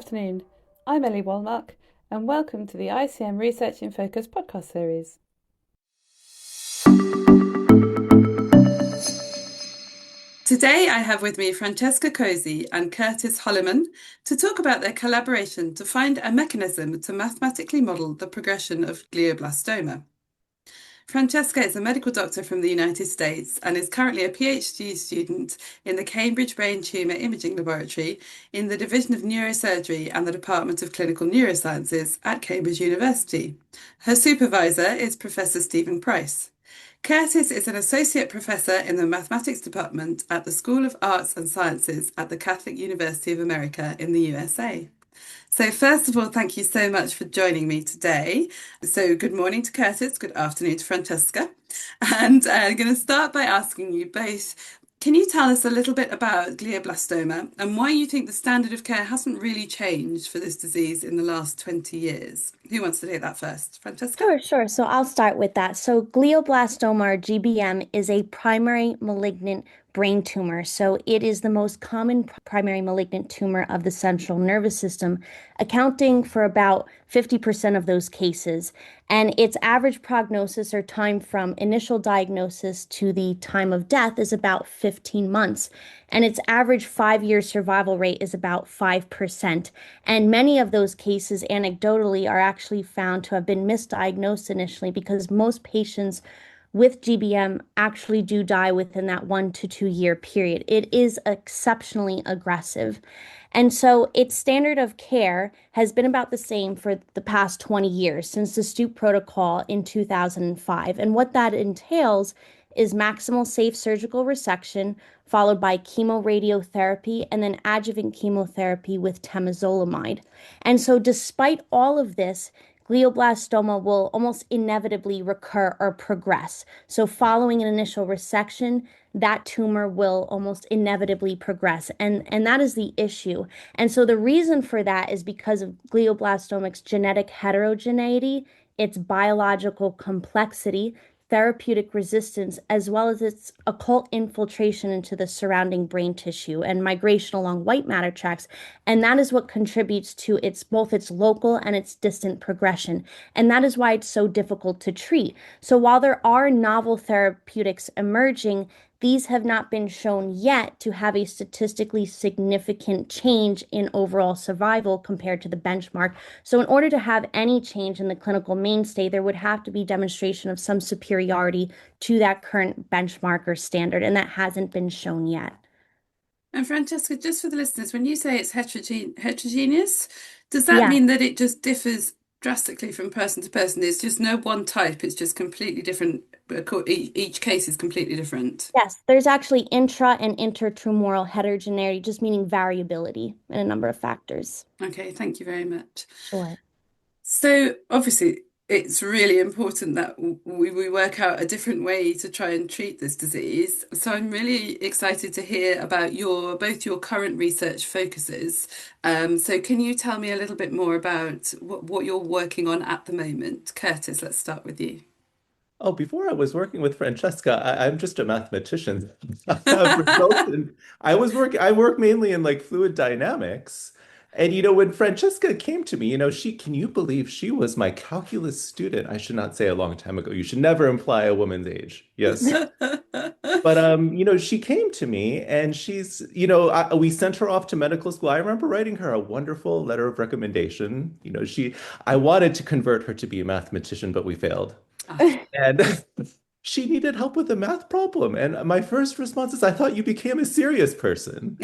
afternoon. I'm Ellie Walmark, and welcome to the ICM Research in Focus podcast series. Today I have with me Francesca Cozzi and Curtis Holliman to talk about their collaboration to find a mechanism to mathematically model the progression of glioblastoma. Francesca is a medical doctor from the United States and is currently a PhD student in the Cambridge Brain Tumour Imaging Laboratory in the Division of Neurosurgery and the Department of Clinical Neurosciences at Cambridge University. Her supervisor is Professor Stephen Price. Curtis is an associate professor in the mathematics department at the School of Arts and Sciences at the Catholic University of America in the USA. So first of all, thank you so much for joining me today. So good morning to Curtis, good afternoon to Francesca. And I'm going to start by asking you both, can you tell us a little bit about glioblastoma and why you think the standard of care hasn't really changed for this disease in the last 20 years? Who wants to take that first? Francesca? Sure. So I'll start with that. So glioblastoma or GBM is a primary malignant brain tumor. So it is the most common primary malignant tumor of the central nervous system, accounting for about 50% of those cases. And its average prognosis or time from initial diagnosis to the time of death is about 15 months. And its average 5-year survival rate is about 5%. And many of those cases, anecdotally, are actually found to have been misdiagnosed initially because most patients with GBM actually do die within that 1 to 2 year period. It is exceptionally aggressive. And so its standard of care has been about the same for the past 20 years since the Stoop protocol in 2005. And what that entails is maximal safe surgical resection followed by chemoradiotherapy and then adjuvant chemotherapy with temozolomide. And so despite all of this, glioblastoma will almost inevitably recur or progress. So following an initial resection, that tumor will almost inevitably progress. And that is the issue. And so the reason for that is because of glioblastomic's genetic heterogeneity, its biological complexity, therapeutic resistance, as well as its occult infiltration into the surrounding brain tissue and migration along white matter tracts. And that is what contributes to both its local and its distant progression. And that is why it's so difficult to treat. So while there are novel therapeutics emerging, these have not been shown yet to have a statistically significant change in overall survival compared to the benchmark. So in order to have any change in the clinical mainstay, there would have to be demonstration of some superiority to that current benchmark or standard, and that hasn't been shown yet. And Francesca, just for the listeners, when you say it's heterogeneous, does that Yeah. mean that it just differs drastically from person to person? There's just no one type, it's just completely different. Each case is completely different. Yes, there's actually intra and intertumoral heterogeneity, just meaning variability in a number of factors. Okay, thank you very much. Sure. So obviously, it's really important that we work out a different way to try and treat this disease. So I'm really excited to hear about both your current research focuses. So can you tell me a little bit more about what you're working on at the moment? Curtis, let's start with you. Oh, before I was working with Francesca, I'm just a mathematician. I have results in, I work mainly in like fluid dynamics. And when Francesca came to me, can you believe she was my calculus student? I should not say a long time ago. You should never imply a woman's age. Yes. But she came to me and we sent her off to medical school. I remember writing her a wonderful letter of recommendation. I wanted to convert her to be a mathematician, but we failed. And she needed help with a math problem. And my first response is, I thought you became a serious person.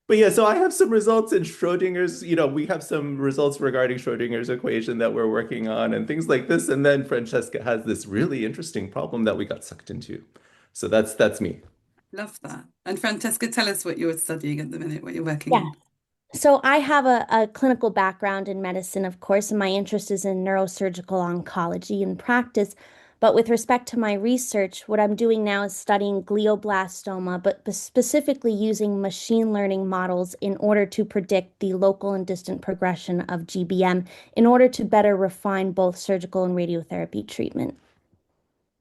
But yeah, so I have some results in Schrodinger's, we have some results regarding Schrodinger's equation that we're working on and things like this. And then Francesca has this really interesting problem that we got sucked into. So that's me. Love that. And Francesca, tell us what you're studying at the minute, what you're working Yeah. on. So I have a clinical background in medicine, of course, and my interest is in neurosurgical oncology and practice. But with respect to my research, what I'm doing now is studying glioblastoma, but specifically using machine learning models in order to predict the local and distant progression of GBM in order to better refine both surgical and radiotherapy treatment.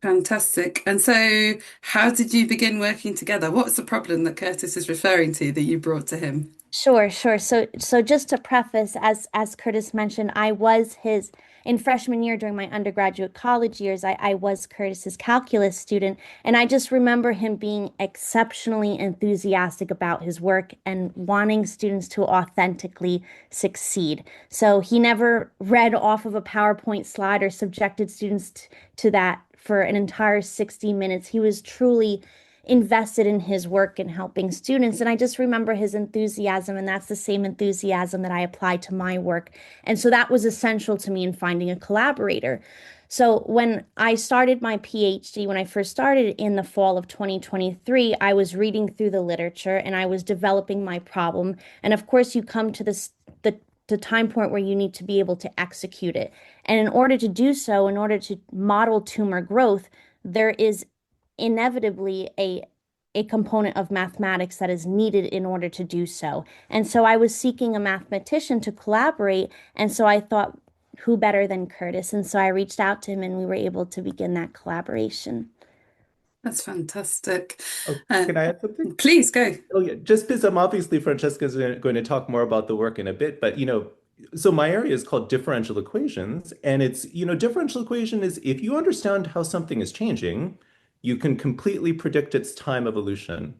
Fantastic. And so how did you begin working together? What's the problem that Curtis is referring to that you brought to him? Sure, sure. So just to preface, as Curtis mentioned, I was his in freshman year during my undergraduate college years, I was Curtis's calculus student, and I just remember him being exceptionally enthusiastic about his work and wanting students to authentically succeed. So he never read off of a PowerPoint slide or subjected students to that for an entire 60 minutes. He was truly invested in his work and helping students. And I just remember his enthusiasm, and that's the same enthusiasm that I apply to my work. And so that was essential to me in finding a collaborator. So when I started my PhD, when I first started in the fall of 2023, I was reading through the literature and I was developing my problem. And of course, you come to the time point where you need to be able to execute it. And in order to do so, in order to model tumor growth, there is inevitably a component of mathematics that is needed in order to do so. And so I was seeking a mathematician to collaborate, and so I thought, who better than Curtis? And so I reached out to him, and we were able to begin that collaboration. That's fantastic. Oh, Uh, can I add something? Please go. Oh yeah, just because I'm obviously Francesca's going to talk more about the work in a bit, but so my area is called differential equations, and it's, differential equation is if you understand how something is changing, you can completely predict its time evolution.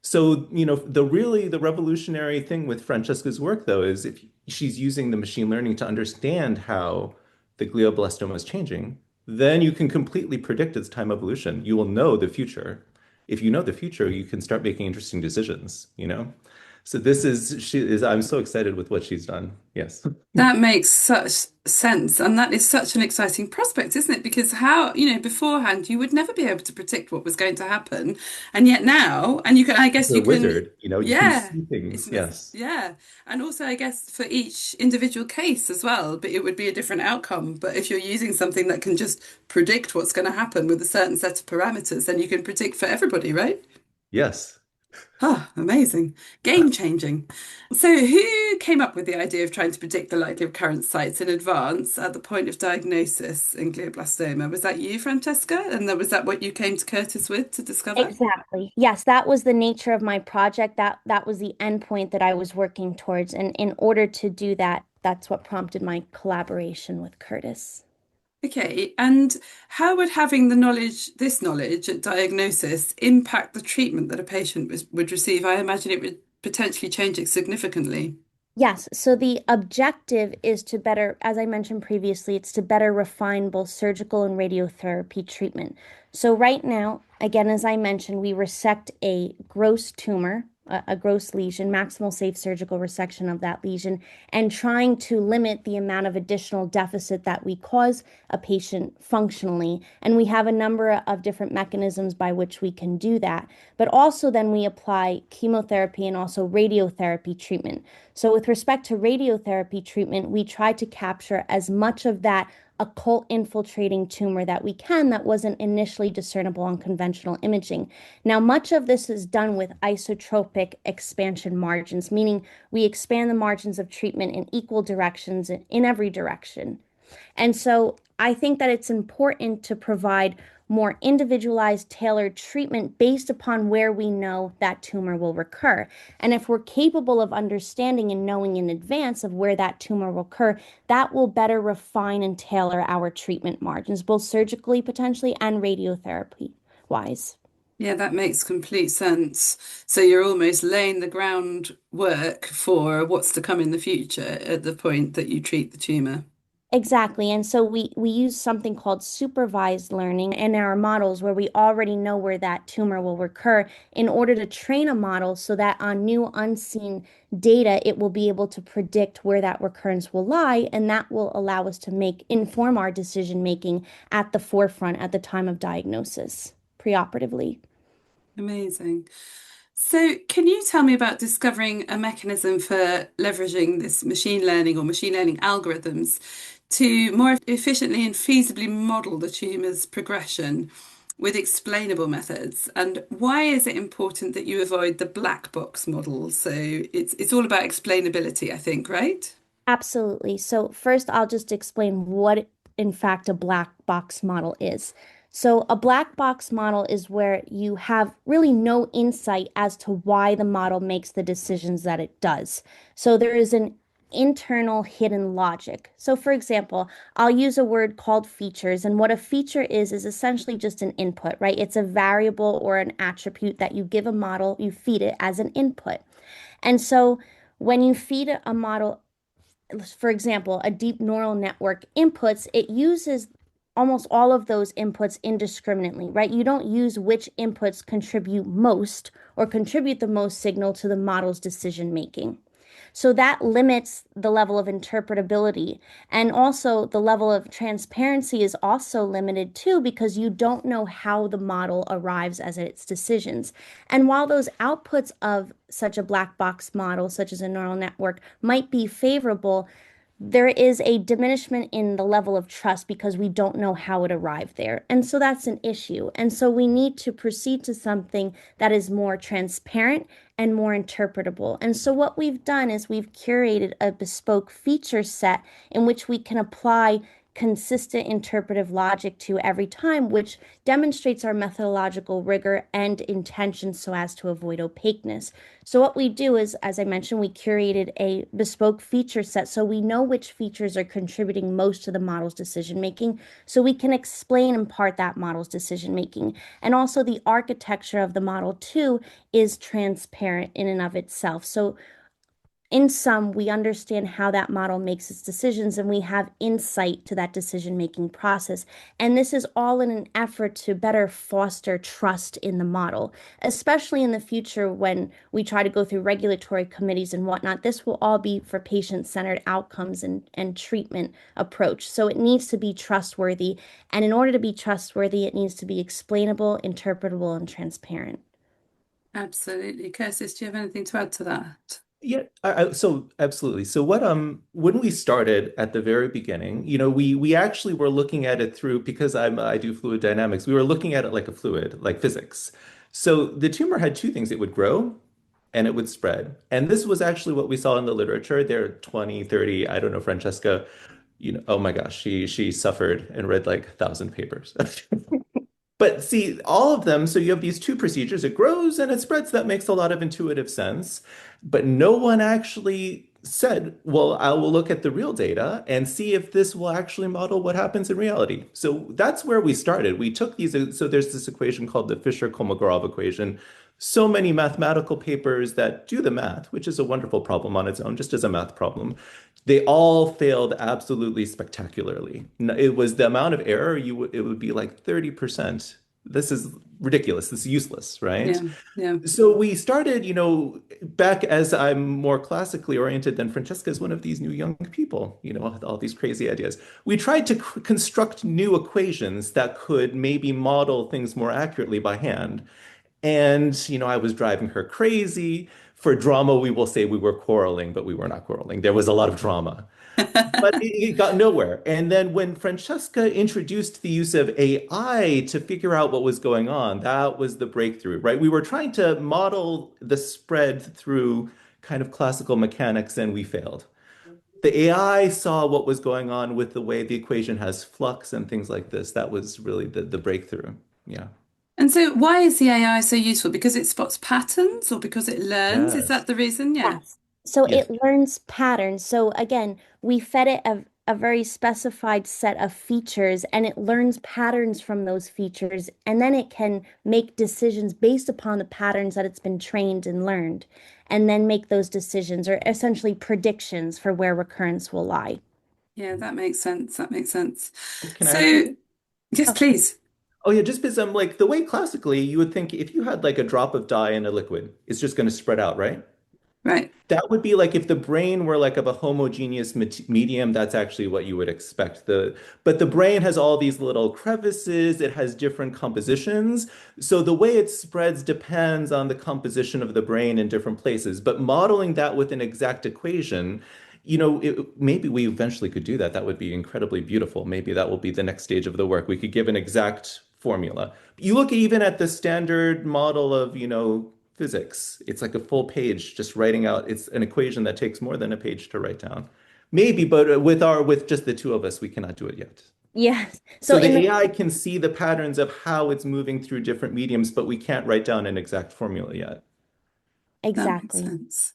So, the revolutionary thing with Francesca's work, though, is if she's using the machine learning to understand how the glioblastoma is changing, then you can completely predict its time evolution. You will know the future. If you know the future, you can start making interesting decisions. So I'm so excited with what she's done. Yes. That makes such sense. And that is such an exciting prospect, isn't it? Because beforehand, you would never be able to predict what was going to happen. And yet now, and you can, I guess You're you a can, wizard, you can yeah, see things. Yes. yeah. And also, I guess for each individual case as well, but it would be a different outcome. But if you're using something that can just predict what's going to happen with a certain set of parameters, then you can predict for everybody, right? Yes. Ah, amazing. Game changing. So, who came up with the idea of trying to predict the likely recurrence sites in advance at the point of diagnosis in glioblastoma? Was that you, Francesca? And was that what you came to Curtis with to discover? Exactly. Yes, that was the nature of my project. That was the endpoint that I was working towards. And in order to do that, that's what prompted my collaboration with Curtis. Okay, and how would having this knowledge at diagnosis, impact the treatment that a patient would receive? I imagine it would potentially change it significantly. Yes, so the objective is to better, as I mentioned previously, it's to better refine both surgical and radiotherapy treatment. So right now, again, as I mentioned, we resect a gross tumor, a gross lesion, maximal safe surgical resection of that lesion, and trying to limit the amount of additional deficit that we cause a patient functionally. And we have a number of different mechanisms by which we can do that. But also then we apply chemotherapy and also radiotherapy treatment. So, with respect to radiotherapy treatment, we try to capture as much of that occult infiltrating tumor that we can that wasn't initially discernible on conventional imaging. Now, much of this is done with isotropic expansion margins, meaning we expand the margins of treatment in equal directions in every direction. And so I think that it's important to provide more individualized, tailored treatment based upon where we know that tumor will recur. And if we're capable of understanding and knowing in advance of where that tumor will occur, that will better refine and tailor our treatment margins, both surgically potentially and radiotherapy wise. Yeah, that makes complete sense. So you're almost laying the groundwork for what's to come in the future at the point that you treat the tumor. Exactly. And so we use something called supervised learning in our models where we already know where that tumor will recur in order to train a model so that on new unseen data, it will be able to predict where that recurrence will lie. And that will allow us to inform our decision making at the forefront at the time of diagnosis, preoperatively. Amazing. So, can you tell me about discovering a mechanism for leveraging this machine learning or machine learning algorithms to more efficiently and feasibly model the tumor's progression with explainable methods? And why is it important that you avoid the black box model? So, it's all about explainability, I think, right? Absolutely. So first, I'll just explain what, in fact, a black box model is. So a black box model is where you have really no insight as to why the model makes the decisions that it does. So there is an internal hidden logic. So for example, I'll use a word called features, and what a feature is essentially just an input, right? It's a variable or an attribute that you give a model, you feed it as an input. And so when you feed a model, for example, a deep neural network inputs, it uses almost all of those inputs indiscriminately, right? You don't use which inputs contribute most or contribute the most signal to the model's decision making. So that limits the level of interpretability. And also, the level of transparency is also limited too, because you don't know how the model arrives at its decisions. And while those outputs of such a black box model, such as a neural network, might be favorable, there is a diminishment in the level of trust because we don't know how it arrived there. And so that's an issue. And so we need to proceed to something that is more transparent and more interpretable. And so what we've done is we've curated a bespoke feature set in which we can apply consistent interpretive logic to every time, which demonstrates our methodological rigor and intention so as to avoid opaqueness. So what we do is, as I mentioned, we curated a bespoke feature set so we know which features are contributing most to the model's decision making, so we can explain in part that model's decision making. And also the architecture of the model too is transparent in and of itself. So in sum, we understand how that model makes its decisions and we have insight to that decision-making process. And this is all in an effort to better foster trust in the model, especially in the future when we try to go through regulatory committees and whatnot. This will all be for patient-centered outcomes and treatment approach. So it needs to be trustworthy. And in order to be trustworthy, it needs to be explainable, interpretable, and transparent. Absolutely. Curtis, do you have anything to add to that? Yeah, so absolutely. So when we started at the very beginning, we actually were looking at it through because I do fluid dynamics. We were looking at it like a fluid, like physics. So the tumor had two things. It would grow and it would spread. And this was actually what we saw in the literature. There are 20, 30, I don't know, Francesca, oh my gosh, she suffered and read like 1,000 papers. But see, all of them, so you have these two procedures, it grows and it spreads. That makes a lot of intuitive sense. But no one actually said, well, I will look at the real data and see if this will actually model what happens in reality. So that's where we started. We took these, so there's this equation called the Fisher-Kolmogorov equation. So many mathematical papers that do the math, which is a wonderful problem on its own, just as a math problem. They all failed absolutely spectacularly. It was the amount of error it would be like 30%. This is ridiculous. This is useless, right? Yeah, yeah. So we started, back as I'm more classically oriented than Francesca is one of these new young people, with all these crazy ideas. We tried to construct new equations that could maybe model things more accurately by hand. And, I was driving her crazy. For drama, we will say we were quarreling, but we were not quarreling. There was a lot of drama, but it got nowhere. And then when Francesca introduced the use of AI to figure out what was going on, that was the breakthrough, right? We were trying to model the spread through kind of classical mechanics, and we failed. The AI saw what was going on with the way the equation has flux and things like this. That was really the breakthrough. Yeah. And so why is the AI so useful? Because it spots patterns or because it learns? Is that Yes. the reason? Yeah. Yes. So Yes. it learns patterns. So again, we fed it a very specified set of features and it learns patterns from those features. And then it can make decisions based upon the patterns that it's been trained and learned, and then make those decisions or essentially predictions for where recurrence will lie. Yeah, that makes sense. That makes sense. Can I add So, something? yes, Oh, please. Oh yeah, just because I'm like the way classically you would think if you had like a drop of dye in a liquid, it's just going to spread out, right? Right. That would be like if the brain were like of a homogeneous medium, that's actually what you would expect. But the brain has all these little crevices, it has different compositions. So the way it spreads depends on the composition of the brain in different places. But modeling that with an exact equation, maybe we eventually could do that. That would be incredibly beautiful. Maybe that will be the next stage of the work. We could give an exact formula. You look even at the standard model of, physics. It's like a full page just writing out. It's an equation that takes more than a page to write down. Maybe, but with just the two of us, we cannot do it yet. Yes. So So the in the AI can see the patterns of how it's moving through different mediums, but we can't write down an exact formula yet. That makes exactly. sense.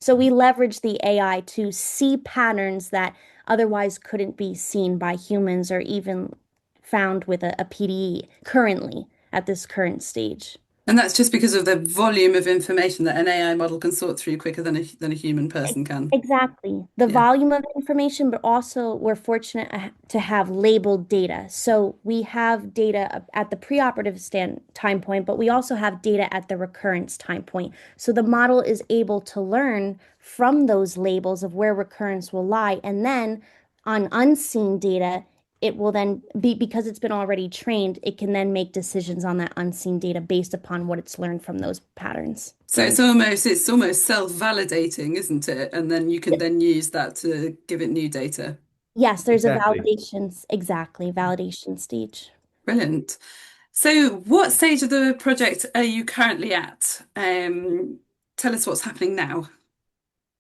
So we leverage the AI to see patterns that otherwise couldn't be seen by humans or even found with a PDE currently at this current stage. And that's just because of the volume of information that an AI model can sort through quicker than a human person can. Exactly. The Yeah. volume of information, but also we're fortunate to have labeled data. So we have data at the preoperative stand time point, but we also have data at the recurrence time point. So the model is able to learn from those labels of where recurrence will lie. And then on unseen data, it will then be because it's been already trained, it can then make decisions on that unseen data based upon what it's learned from those patterns So gained. it's almost self-validating, isn't it? And then you can then use that to give it new data. Yes, there's a Exactly. validation stage. Brilliant. So what stage of the project are you currently at? Tell us what's happening now.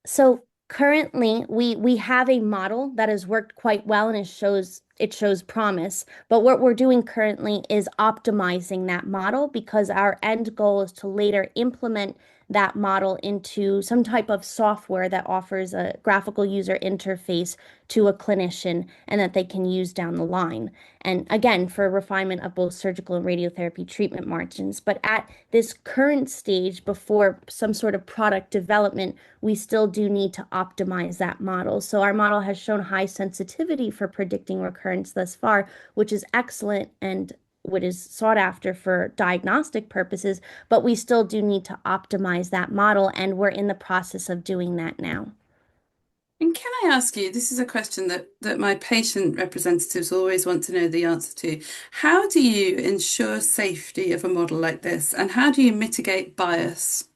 So currently we have a model that has worked quite well and it shows promise. But what we're doing currently is optimizing that model because our end goal is to later implement that model into some type of software that offers a graphical user interface to a clinician and that they can use down the line. And again, for refinement of both surgical and radiotherapy treatment margins. But at this current stage, before some sort of product development, we still do need to optimize that model. So our model has shown high sensitivity for predicting recurrence thus far, which is excellent and what is sought after for diagnostic purposes, but we still do need to optimize that model, and we're in the process of doing that now. And can I ask you, this is a question that my patient representatives always want to know the answer to. How do you ensure safety of a model like this, and how do you mitigate bias?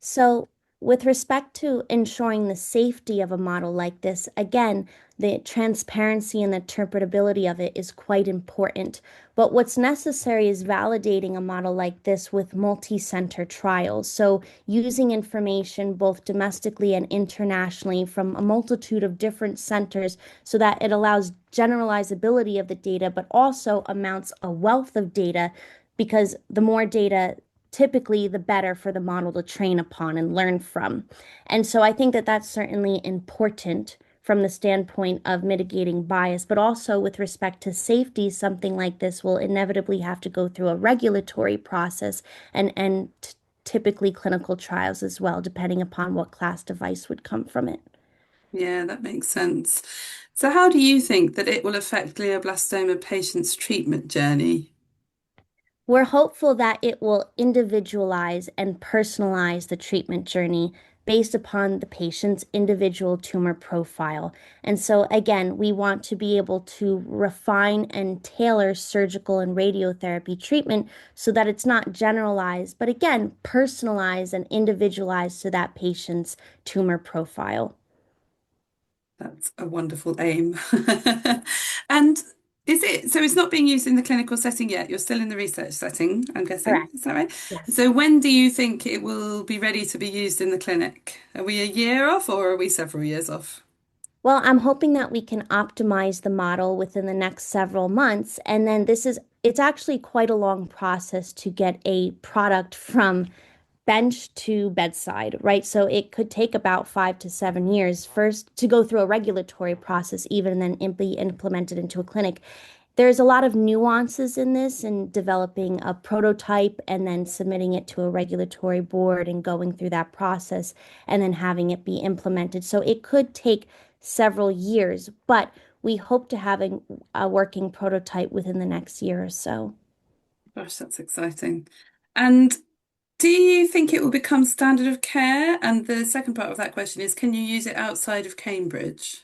So, with respect to ensuring the safety of a model like this, again, the transparency and the interpretability of it is quite important. But what's necessary is validating a model like this with multi-center trials. So, using information both domestically and internationally from a multitude of different centers so that it allows generalizability of the data, but also amounts a wealth of data because the more data typically the better for the model to train upon and learn from. And so I think that that's certainly important from the standpoint of mitigating bias, but also with respect to safety, something like this will inevitably have to go through a regulatory process and typically clinical trials as well, depending upon what class device would come from it. Yeah, that makes sense. So, how do you think that it will affect glioblastoma patients' treatment journey? We're hopeful that it will individualize and personalize the treatment journey based upon the patient's individual tumor profile. And so, again, we want to be able to refine and tailor surgical and radiotherapy treatment so that it's not generalized, but again, personalized and individualized to that patient's tumor profile. That's a wonderful aim. And is it so it's not being used in the clinical setting yet? You're still in the research setting, I'm guessing. Correct. Is that right? Yes. So when do you think it will be ready to be used in the clinic? Are we a year off or are we several years off? Well, I'm hoping that we can optimize the model within the next several months. And then it's actually quite a long process to get a product from bench to bedside, right? So it could take about 5 to 7 years first to go through a regulatory process, even and then be implemented into a clinic. There's a lot of nuances in this and developing a prototype and then submitting it to a regulatory board and going through that process and then having it be implemented. So it could take several years, but we hope to have a working prototype within the next year or so. Gosh, that's exciting. And do you think it will become standard of care? And the second part of that question is, can you use it outside of Cambridge?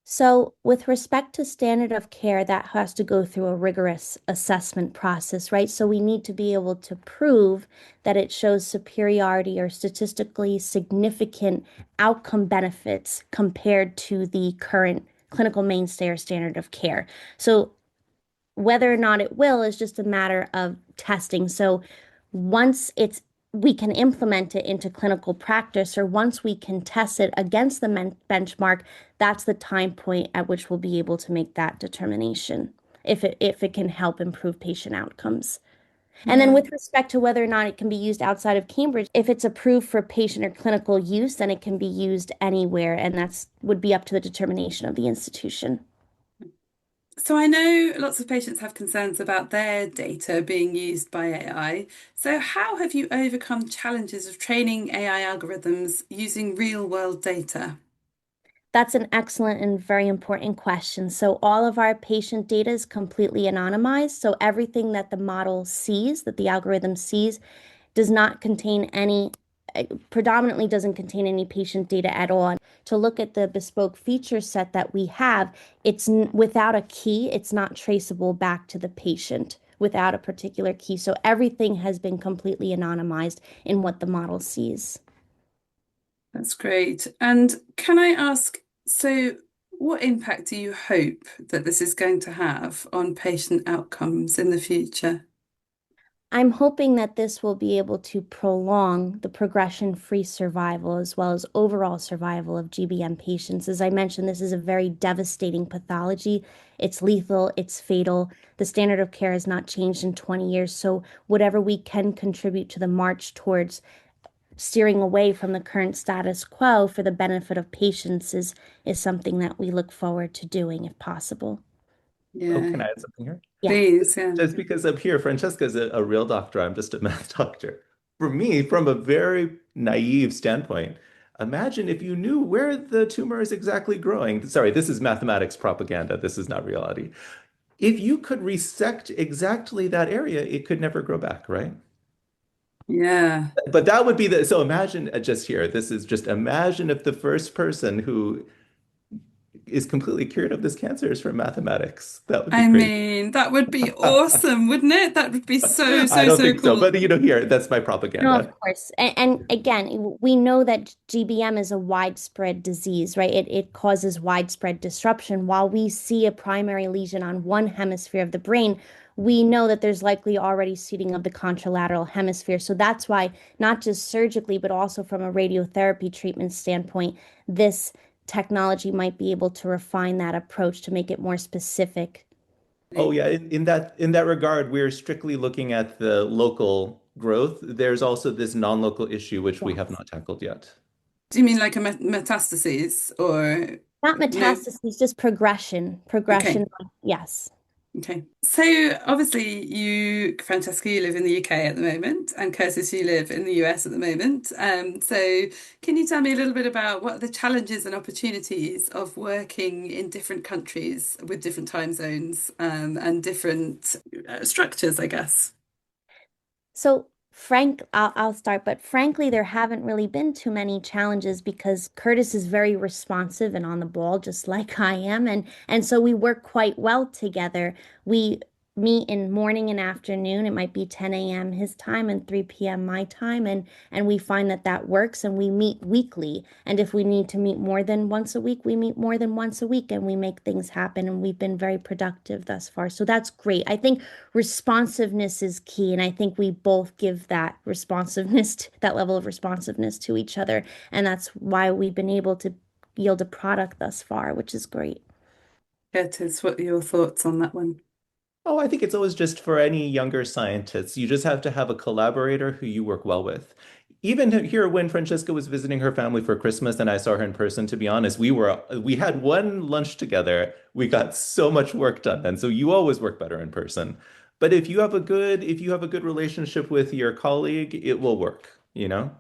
So, with respect to standard of care, that has to go through a rigorous assessment process, right? So, we need to be able to prove that it shows superiority or statistically significant outcome benefits compared to the current clinical mainstay or standard of care. So, whether or not it will is just a matter of testing. So, once it's we can implement it into clinical practice, or once we can test it against the benchmark, that's the time point at which we'll be able to make that determination if it can help improve patient outcomes. And then Yeah. with respect to whether or not it can be used outside of Cambridge, if it's approved for patient or clinical use, then it can be used anywhere, and that's would be up to the determination of the institution. So I know lots of patients have concerns about their data being used by AI. So how have you overcome challenges of training AI algorithms using real world data? That's an excellent and very important question. So all of our patient data is completely anonymized. So everything that the model sees, that the algorithm sees, does not contain any, predominantly doesn't contain any patient data at all. And to look at the bespoke feature set that we have, it's without a key, it's not traceable back to the patient without a particular key. So everything has been completely anonymized in what the model sees. That's great. And can I ask, so what impact do you hope that this is going to have on patient outcomes in the future? I'm hoping that this will be able to prolong the progression-free survival as well as overall survival of GBM patients. As I mentioned, this is a very devastating pathology. It's lethal, it's fatal. The standard of care has not changed in 20 years. So whatever we can contribute to the march towards steering away from the current status quo for the benefit of patients is something that we look forward to doing if possible. Oh, Yeah, can I add something here? Yeah. please. Yeah. Just because up here, Francesca's a real doctor, I'm just a math doctor. For me, from a very naive standpoint, imagine if you knew where the tumor is exactly growing. Sorry, this is mathematics propaganda. This is not reality. If you could resect exactly that area, it could never grow back, right? Yeah. But that would be the, so imagine just here, this is just imagine if the first person who is completely cured of this cancer is from mathematics. That would be I crazy. mean, that would be awesome, wouldn't it? That would be so, I so, don't so think so, cool. but here, that's my No, of propaganda. course. And again, we know that GBM is a widespread disease, right? It causes widespread disruption. While we see a primary lesion on one hemisphere of the brain, we know that there's likely already seeding of the contralateral hemisphere. So that's why, not just surgically, but also from a radiotherapy treatment standpoint, this technology might be able to refine that approach to make it more specific. Oh yeah, in that regard, we're strictly looking at the local growth. There's also this non-local issue which we have Yes. not tackled yet. Do you mean like a metastases or Not no? metastases, just progression. Okay. Progression, yes. Okay. So obviously you, Francesca, you live in the UK at the moment, and Curtis, you live in the US at the moment. So can you tell me a little bit about what are the challenges and opportunities of working in different countries with different time zones, and different structures, I guess? So, I'll start, but frankly, there haven't really been too many challenges because Curtis is very responsive and on the ball, just like I am, and so we work quite well together. We meet in morning and afternoon. It might be 10 a.m. his time and 3 p.m. my time, and we find that that works, and we meet weekly. And if we need to meet more than once a week, we meet more than once a week, and we make things happen. And we've been very productive thus far, so that's great. I think responsiveness is key. And I think we both give that responsiveness, that level of responsiveness to each other. And that's why we've been able to yield a product thus far, which is great. Curtis, what are your thoughts on that one? Oh, I think it's always just for any younger scientists. You just have to have a collaborator who you work well with. Even here, when Francesca was visiting her family for Christmas and I saw her in person, to be honest, we had one lunch together. We got so much work done then. So you always work better in person. But if you have a good relationship with your colleague, it will work, you know?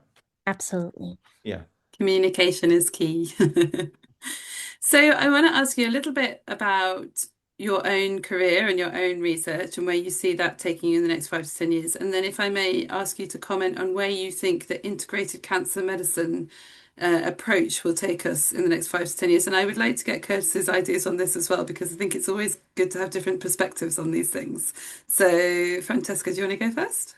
Absolutely. Yeah. Communication is key. So I want to ask you a little bit about your own career and your own research and where you see that taking you in the next 5 to 10 years. And then if I may ask you to comment on where you think the integrated cancer medicine approach will take us in the next 5 to 10 years. And I would like to get Curtis's ideas on this as well, because I think it's always good to have different perspectives on these things. So Francesca, do you want to go first?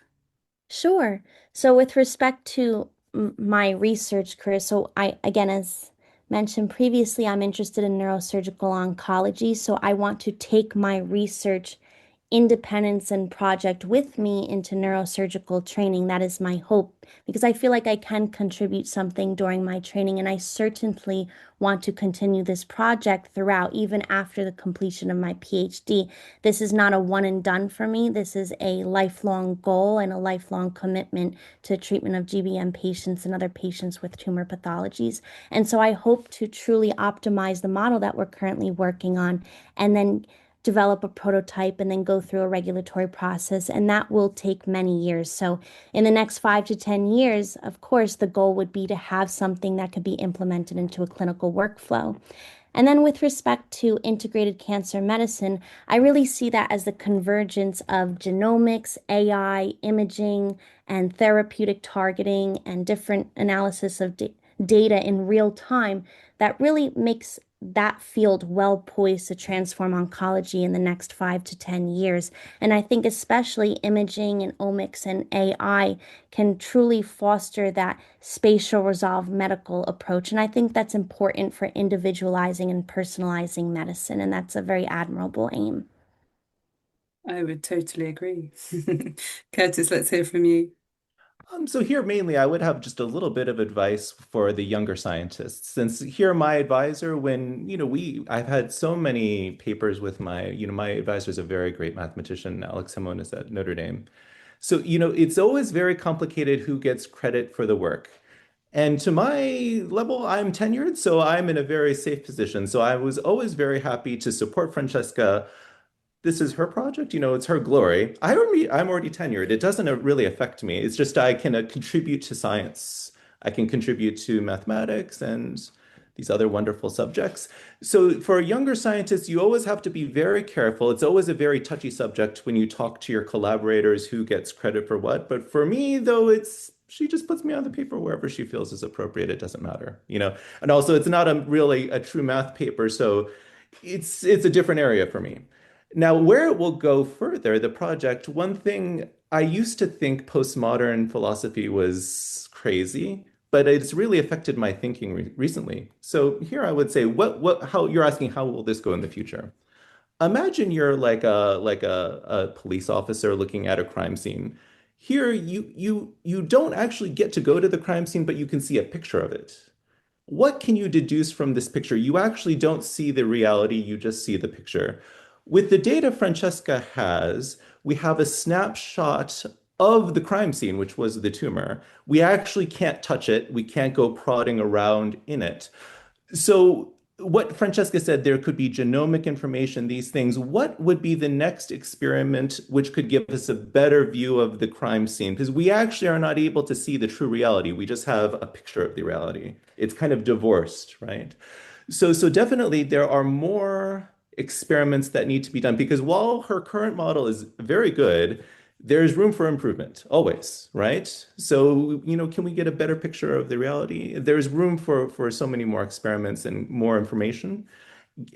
Sure. So with respect to my research career, so I, again, as mentioned previously, I'm interested in neurosurgical oncology. So I want to take my research independence and project with me into neurosurgical training. That is my hope because I feel like I can contribute something during my training, and I certainly want to continue this project throughout, even after the completion of my PhD. This is not a one and done for me. This is a lifelong goal and a lifelong commitment to treatment of GBM patients and other patients with tumor pathologies. And so I hope to truly optimize the model that we're currently working on and then develop a prototype and then go through a regulatory process. And that will take many years. So in the next 5 to 10 years, of course, the goal would be to have something that could be implemented into a clinical workflow. And then with respect to integrated cancer medicine, I really see that as the convergence of genomics, AI, imaging, and therapeutic targeting and different analysis of data in real time that really makes that field well poised to transform oncology in the next 5 to 10 years. And I think especially imaging and omics and AI can truly foster that spatial resolved medical approach. And I think that's important for individualizing and personalizing medicine. And that's a very admirable aim. I would totally agree. Curtis, let's hear from you. So here mainly I would have just a little bit of advice for the younger scientists. Since here my advisor, when, I've had so many papers with my advisor is a very great mathematician, Alex Simonis at Notre Dame. So, it's always very complicated who gets credit for the work. And to my level, I'm tenured, so I'm in a very safe position. So I was always very happy to support Francesca. This is her project, it's her glory. I'm already tenured. It doesn't really affect me. It's just I can contribute to science. I can contribute to mathematics and these other wonderful subjects. So for younger scientists, you always have to be very careful. It's always a very touchy subject when you talk to your collaborators who gets credit for what. But for me, though, she just puts me on the paper wherever she feels is appropriate. It doesn't matter. And also, it's not really a true math paper, so it's a different area for me. Now, where it will go further, the project, one thing I used to think postmodern philosophy was crazy, but it's really affected my thinking recently. So here I would say, how you're asking, how will this go in the future? Imagine you're like a police officer looking at a crime scene. Here, you don't actually get to go to the crime scene, but you can see a picture of it. What can you deduce from this picture? You actually don't see the reality, you just see the picture. With the data Francesca has, we have a snapshot of the crime scene, which was the tumor. We actually can't touch it. We can't go prodding around in it. So what Francesca said, there could be genomic information, these things. What would be the next experiment which could give us a better view of the crime scene? Because we actually are not able to see the true reality. We just have a picture of the reality. It's kind of divorced, right? So definitely there are more experiments that need to be done because while her current model is very good, there's room for improvement always, right? So, can we get a better picture of the reality? There's room for so many more experiments and more information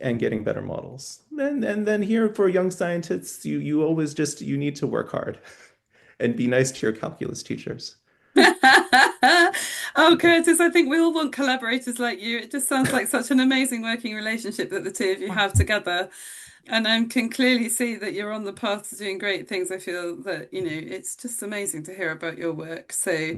and getting better models. And then here for young scientists, you always just you need to work hard and be nice to your calculus teachers. Oh, Curtis, I think we all want collaborators like you. It just sounds like such an amazing working relationship that the two of you have together. And I can clearly see that you're on the path to doing great things. I feel that, it's just amazing to hear about your work. So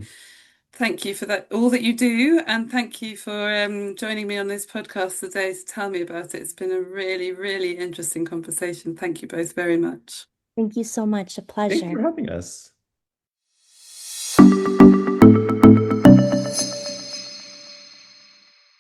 thank you for that, all that you do. And thank you for joining me on this podcast today to tell me about it. It's been a really, really interesting conversation. Thank you both very much. Thank you so much. A Thanks pleasure. for having us.